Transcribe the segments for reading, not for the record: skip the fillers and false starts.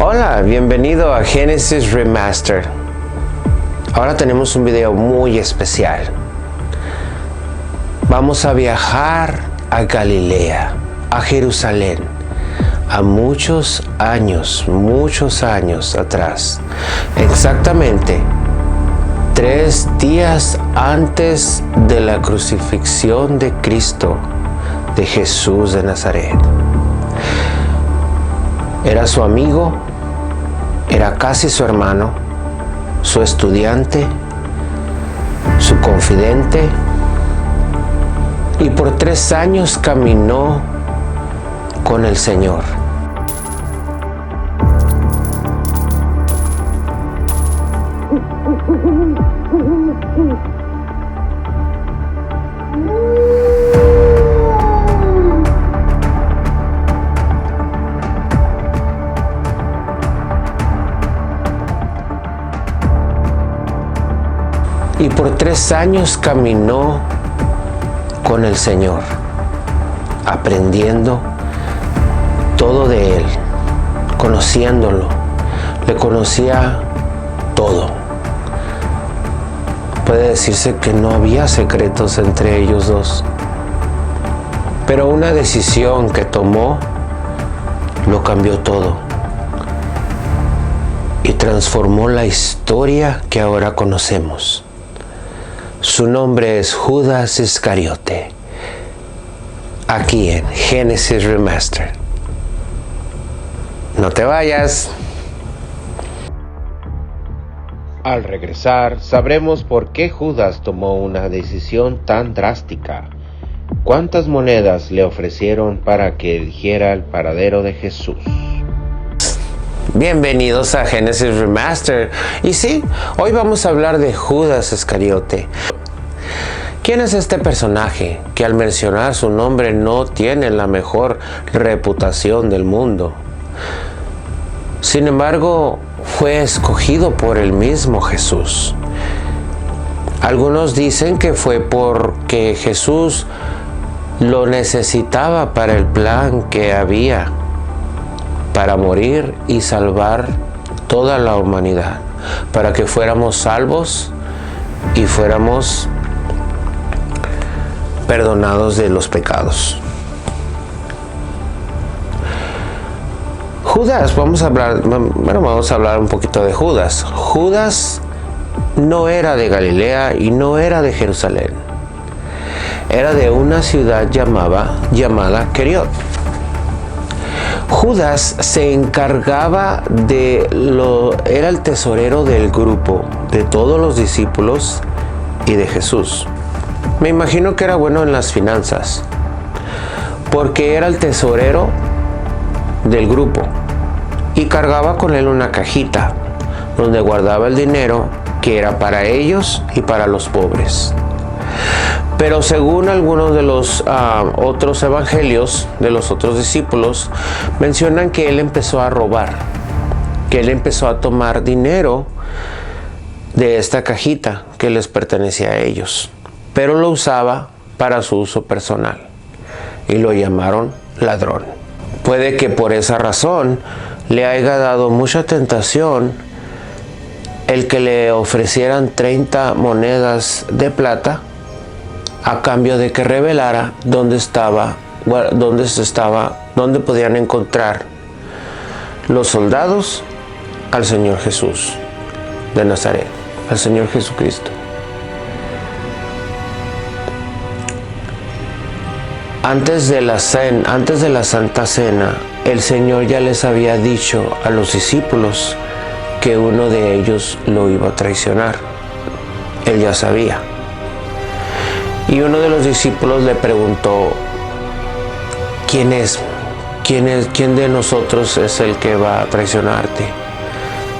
Hola, bienvenido a Genesis Remastered. Ahora tenemos un video muy especial. Vamos a viajar a Galilea, a Jerusalén, a muchos años atrás. Exactamente 3 días antes de la crucifixión de Cristo, de Jesús de Nazaret. Era su amigo, era casi su hermano, su estudiante, su confidente, y por 3 años caminó con el Señor. Y por 3 años caminó con el Señor, aprendiendo todo de Él, conociéndolo. Le conocía todo. Puede decirse que no había secretos entre ellos dos. Pero una decisión que tomó lo cambió todo y transformó la historia que ahora conocemos. Su nombre es Judas Iscariote, aquí en Genesis Remastered. No te vayas. Al regresar, sabremos por qué Judas tomó una decisión tan drástica. ¿Cuántas monedas le ofrecieron para que eligiera el paradero de Jesús? Bienvenidos a Genesis Remastered. Y sí, hoy vamos a hablar de Judas Iscariote. ¿Quién es este personaje que al mencionar su nombre no tiene la mejor reputación del mundo? Sin embargo, fue escogido por el mismo Jesús. Algunos dicen que fue porque Jesús lo necesitaba para el plan que había para morir y salvar toda la humanidad, para que fuéramos salvos y fuéramos perdonados de los pecados. Judas, vamos a hablar un poquito de Judas. Judas no era de Galilea y no era de Jerusalén. Era de una ciudad llamada Queriot. Judas se encargaba era el tesorero del grupo, de todos los discípulos y de Jesús. Me imagino que era bueno en las finanzas, porque era el tesorero del grupo y cargaba con él una cajita donde guardaba el dinero que era para ellos y para los pobres. Pero según algunos de los otros evangelios, de los otros discípulos, mencionan que él empezó a robar, que él empezó a tomar dinero de esta cajita que les pertenecía a ellos, pero lo usaba para su uso personal y lo llamaron ladrón. Puede que por esa razón le haya dado mucha tentación el que le ofrecieran 30 monedas de plata a cambio de que revelara dónde podían encontrar los soldados al Señor Jesús de Nazaret, al Señor Jesucristo. Antes de la Santa Cena, el Señor ya les había dicho a los discípulos que uno de ellos lo iba a traicionar. Él ya sabía. Y uno de los discípulos le preguntó: ¿Quién de nosotros es el que va a traicionarte?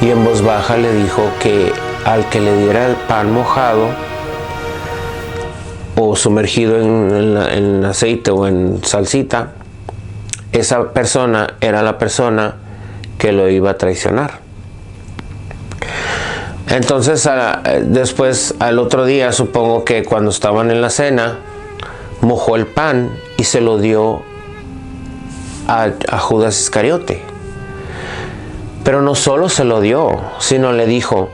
Y en voz baja le dijo que al que le diera el pan mojado o sumergido en aceite o en salsita, esa persona era la persona que lo iba a traicionar. Entonces después, al otro día, supongo que cuando estaban en la cena, mojó el pan y se lo dio a Judas Iscariote. Pero no solo se lo dio, sino le dijo,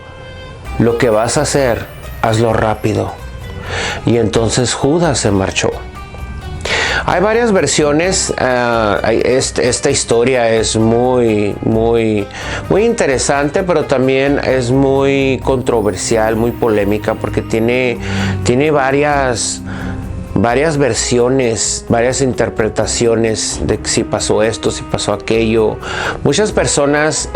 lo que vas a hacer, hazlo rápido. Y entonces Judas se marchó. Hay varias versiones. Esta historia es muy interesante, pero también es muy controversial, muy polémica, porque tiene varias versiones, varias interpretaciones de si pasó esto, si pasó aquello. Muchas personas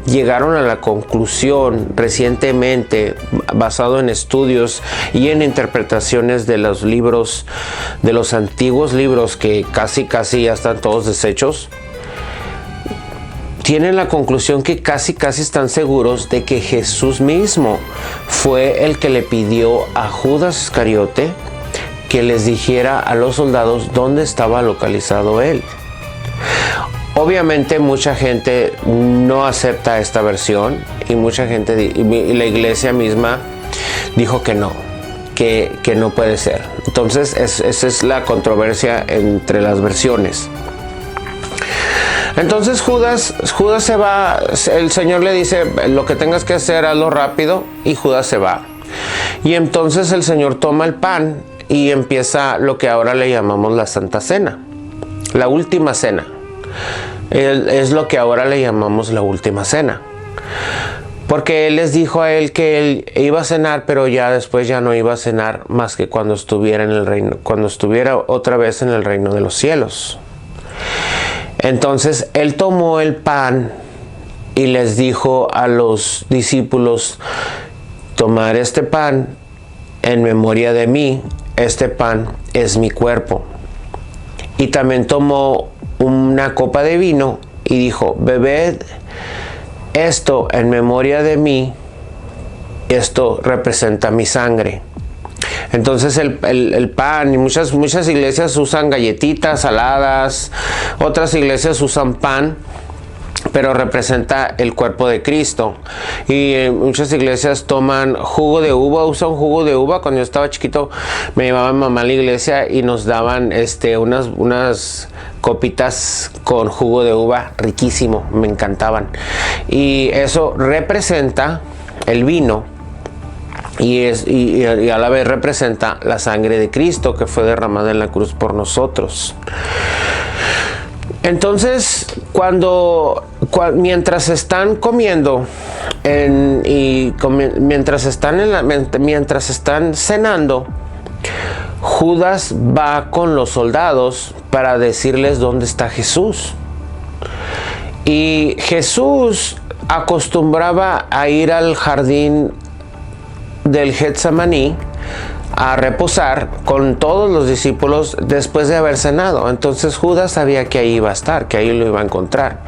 llegaron a la conclusión recientemente, basado en estudios y en interpretaciones de los libros, de los antiguos libros que casi ya están todos deshechos, tienen la conclusión que casi están seguros de que Jesús mismo fue el que le pidió a Judas Iscariote que les dijera a los soldados dónde estaba localizado él. Obviamente mucha gente no acepta esta versión y mucha gente, y la iglesia misma dijo que no, que no puede ser. Entonces esa es la controversia entre las versiones. Entonces Judas se va, el Señor le dice, lo que tengas que hacer, hazlo rápido, y Judas se va. Y entonces el Señor toma el pan y empieza lo que ahora le llamamos la Santa Cena, la última cena. Es lo que ahora le llamamos la última cena. Porque Él les dijo a él que Él iba a cenar, pero ya después ya no iba a cenar más que cuando estuviera en el reino, cuando estuviera otra vez en el reino de los cielos. Entonces Él tomó el pan y les dijo a los discípulos, tomar este pan en memoria de mí. Este pan es mi cuerpo. Y también tomó una copa de vino y dijo, bebed esto en memoria de mí. Esto representa mi sangre. Entonces el pan, y muchas iglesias usan galletitas saladas, otras iglesias usan pan, pero representa el cuerpo de Cristo. Y muchas iglesias toman jugo de uva, usan jugo de uva. Cuando yo estaba chiquito me llevaba mi mamá a la iglesia y nos daban unas copitas con jugo de uva, riquísimo, me encantaban. Y eso representa el vino y a la vez representa la sangre de Cristo que fue derramada en la cruz por nosotros. Entonces, mientras están comiendo mientras están cenando, Judas va con los soldados para decirles dónde está Jesús. Y Jesús acostumbraba a ir al jardín del Getsemaní a reposar con todos los discípulos después de haber cenado. Entonces Judas sabía que ahí iba a estar, que ahí lo iba a encontrar.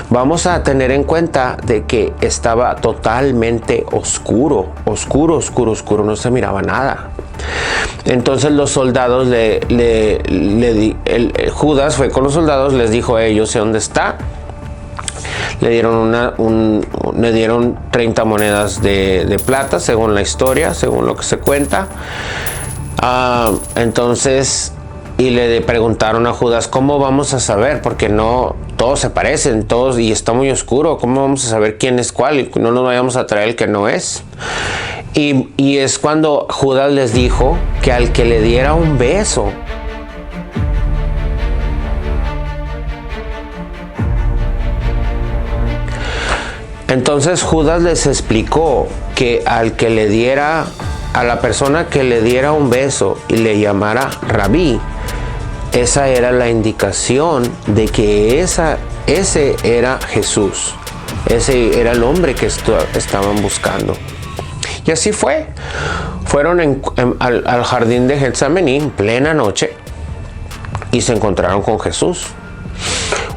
Vamos a tener en cuenta de que estaba totalmente oscuro, no se miraba nada. Entonces los soldados Judas fue con los soldados, les dijo a ellos, sé dónde está. Le dieron 30 monedas de plata, según la historia, según lo que se cuenta. Entonces, y le preguntaron a Judas, ¿cómo vamos a saber? Porque no, todos se parecen, todos, y está muy oscuro. ¿Cómo vamos a saber quién es cuál? Y no nos vayamos a traer el que no es. Y es cuando Judas les dijo que al que le diera un beso, entonces Judas les explicó que al que le diera, a la persona que le diera un beso y le llamara Rabí, esa era la indicación de que ese era Jesús. Ese era el hombre que estaban buscando. Y así fue. Fueron al jardín de Getsemaní en plena noche y se encontraron con Jesús.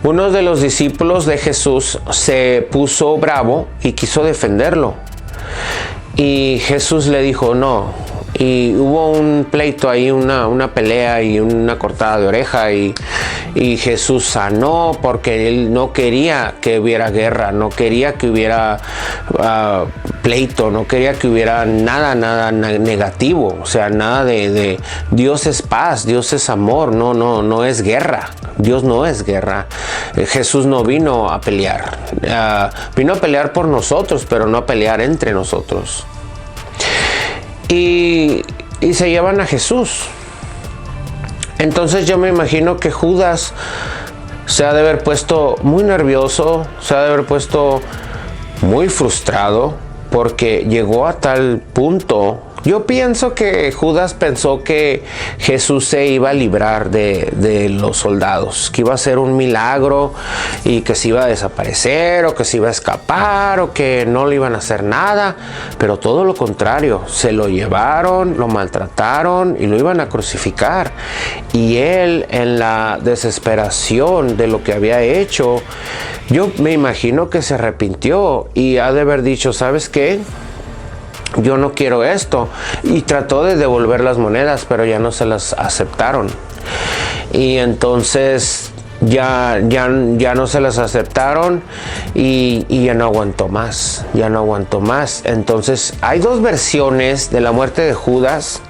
Uno de los discípulos de Jesús se puso bravo y quiso defenderlo. Y Jesús le dijo no. Y hubo un pleito ahí, una pelea y una cortada de oreja. Y y Jesús sanó porque él no quería que hubiera guerra, no quería que hubiera pleito, no quería que hubiera nada negativo, o sea, nada de Dios es paz, Dios es amor, no es guerra. Dios no es guerra. Jesús no vino a pelear. Vino a pelear por nosotros, pero no a pelear entre nosotros. Y se llevan a Jesús. Entonces yo me imagino que Judas se ha de haber puesto muy nervioso, se ha de haber puesto muy frustrado, porque llegó a tal punto. Yo pienso que Judas pensó que Jesús se iba a librar de los soldados, que iba a ser un milagro y que se iba a desaparecer o que se iba a escapar o que no le iban a hacer nada, pero todo lo contrario, se lo llevaron, lo maltrataron y lo iban a crucificar. Y él, en la desesperación de lo que había hecho, yo me imagino que se arrepintió y ha de haber dicho, ¿sabes qué? Yo no quiero esto, y trató de devolver las monedas, pero ya no se las aceptaron, y entonces ya no se las aceptaron y ya no aguantó más. Entonces hay dos versiones de la muerte de Judas.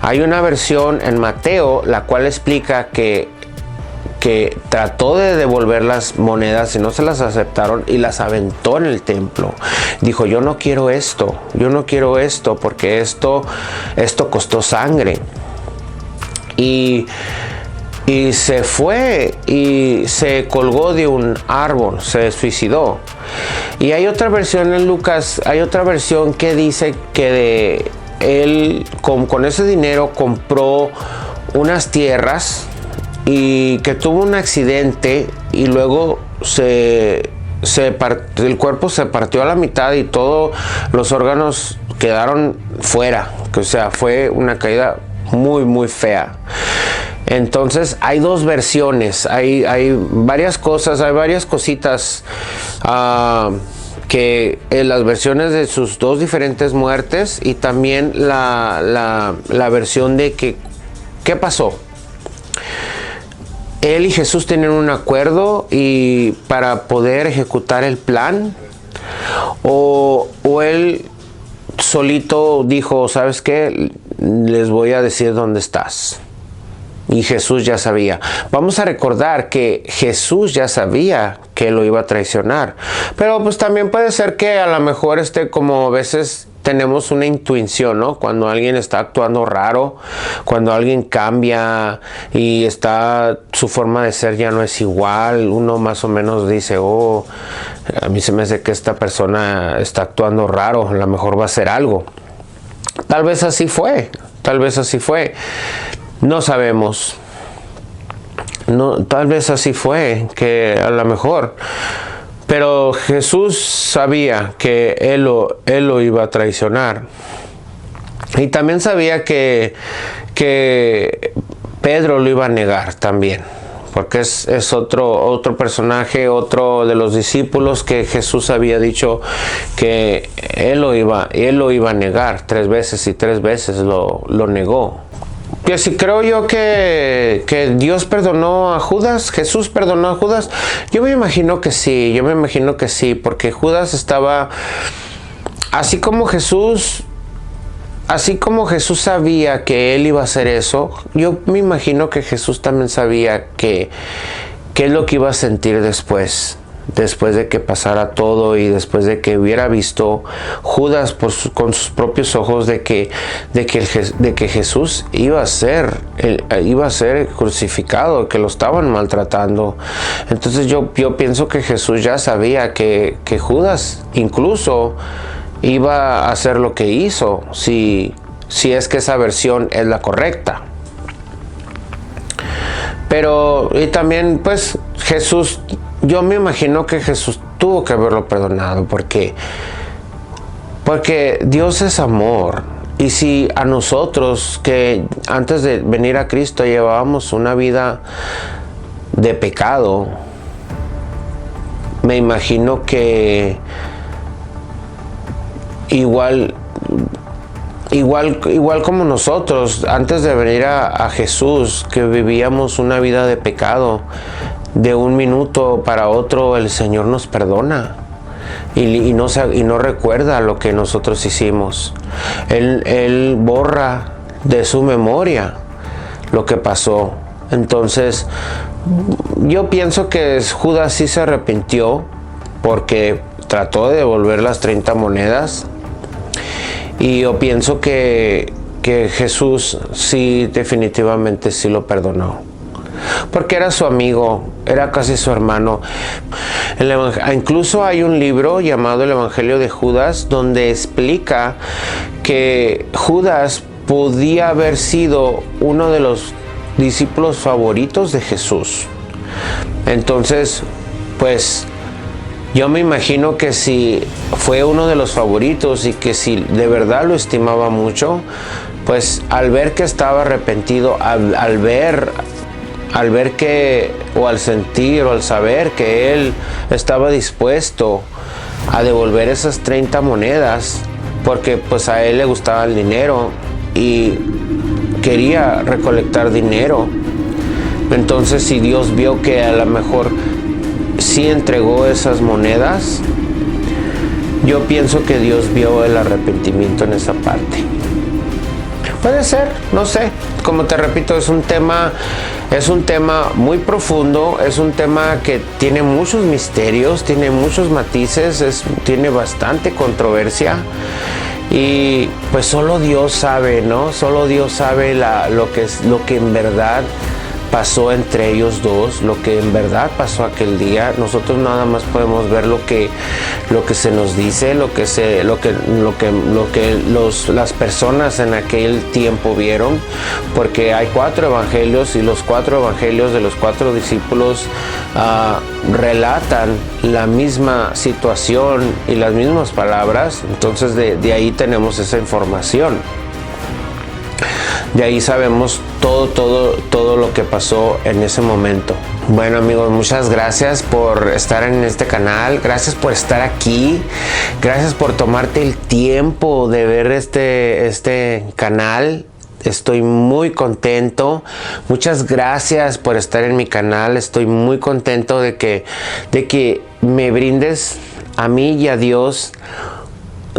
Hay una versión en Mateo, la cual explica que trató de devolver las monedas y no se las aceptaron y las aventó en el templo. Dijo, yo no quiero esto porque esto costó sangre. Y se fue y se colgó de un árbol, se suicidó. Y hay otra versión en Lucas, hay otra versión que dice que él con ese dinero compró unas tierras y que tuvo un accidente y luego el cuerpo se partió a la mitad y todos los órganos quedaron fuera. O sea, fue una caída muy, muy fea. Entonces hay dos versiones, hay varias cosas, hay varias cositas que en las versiones de sus dos diferentes muertes, y también la versión de ¿qué pasó? Él y Jesús tienen un acuerdo y para poder ejecutar el plan, o él solito dijo, ¿sabes qué? Les voy a decir dónde estás. Y Jesús ya sabía. Vamos a recordar que Jesús ya sabía que lo iba a traicionar. Pero pues también puede ser que a lo mejor como a veces tenemos una intuición, ¿no? Cuando alguien está actuando raro, cuando alguien cambia y su forma de ser ya no es igual, uno más o menos dice, oh, a mí se me hace que esta persona está actuando raro, a lo mejor va a hacer algo. Tal vez así fue. No sabemos. No, tal vez así fue, que a lo mejor. Pero Jesús sabía que él lo iba a traicionar. Y también sabía que Pedro lo iba a negar también. Porque es otro personaje, otro de los discípulos que Jesús había dicho que él lo iba a negar 3 veces, y 3 veces lo negó. Que si creo yo que Dios perdonó a Judas, Jesús perdonó a Judas, yo me imagino que sí, porque Judas estaba, así como Jesús sabía que él iba a hacer eso, yo me imagino que Jesús también sabía qué es lo que iba a sentir después de que pasara todo, y después de que hubiera visto Judas con sus propios ojos de que Jesús iba a ser crucificado, que lo estaban maltratando. Entonces yo pienso que Jesús ya sabía que Judas incluso iba a hacer lo que hizo, si es que esa versión es la correcta. Pero, y también pues Jesús, yo me imagino que Jesús tuvo que haberlo perdonado, porque Dios es amor. Y si a nosotros, que antes de venir a Cristo llevábamos una vida de pecado, me imagino que igual igual como nosotros, antes de venir a Jesús, que vivíamos una vida de pecado, de un minuto para otro el Señor nos perdona y no recuerda lo que nosotros hicimos. Él borra de su memoria lo que pasó. Entonces, yo pienso que Judas sí se arrepintió porque trató de devolver las 30 monedas. Y yo pienso que Jesús sí, definitivamente sí lo perdonó. Porque era su amigo, era casi su hermano. Incluso hay un libro llamado El Evangelio de Judas, donde explica que Judas podía haber sido uno de los discípulos favoritos de Jesús. Entonces, pues yo me imagino que si fue uno de los favoritos y que si de verdad lo estimaba mucho, pues al ver que estaba arrepentido, al ver que, o al sentir o al saber que él estaba dispuesto a devolver esas 30 monedas, porque pues a él le gustaba el dinero y quería recolectar dinero. Entonces, si Dios vio que a lo mejor sí entregó esas monedas, yo pienso que Dios vio el arrepentimiento en esa parte. Puede ser, no sé. Como te repito, es un tema muy profundo, es un tema que tiene muchos misterios, tiene muchos matices, tiene bastante controversia. Y pues solo Dios sabe, ¿no? Solo Dios sabe lo que en verdad pasó entre ellos dos, lo que en verdad pasó aquel día. Nosotros nada más podemos ver lo que se nos dice, las personas en aquel tiempo vieron, porque hay 4 evangelios y los 4 evangelios de los 4 discípulos relatan la misma situación y las mismas palabras. Entonces de ahí tenemos esa información. De ahí sabemos todo lo que pasó en ese momento. Bueno, amigos, muchas gracias por estar en este canal, gracias por estar aquí, gracias por tomarte el tiempo de ver este canal. Estoy muy contento. Muchas gracias por estar en mi canal. Estoy muy contento de que me brindes a mí y a Dios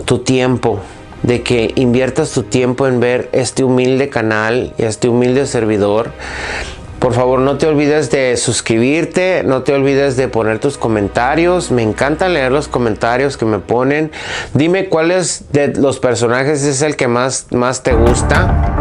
tu tiempo, de que inviertas tu tiempo en ver este humilde canal y este humilde servidor. Por favor, no te olvides de suscribirte, no te olvides de poner tus comentarios. Me encanta leer los comentarios que me ponen. Dime cuáles de los personajes es el que más te gusta.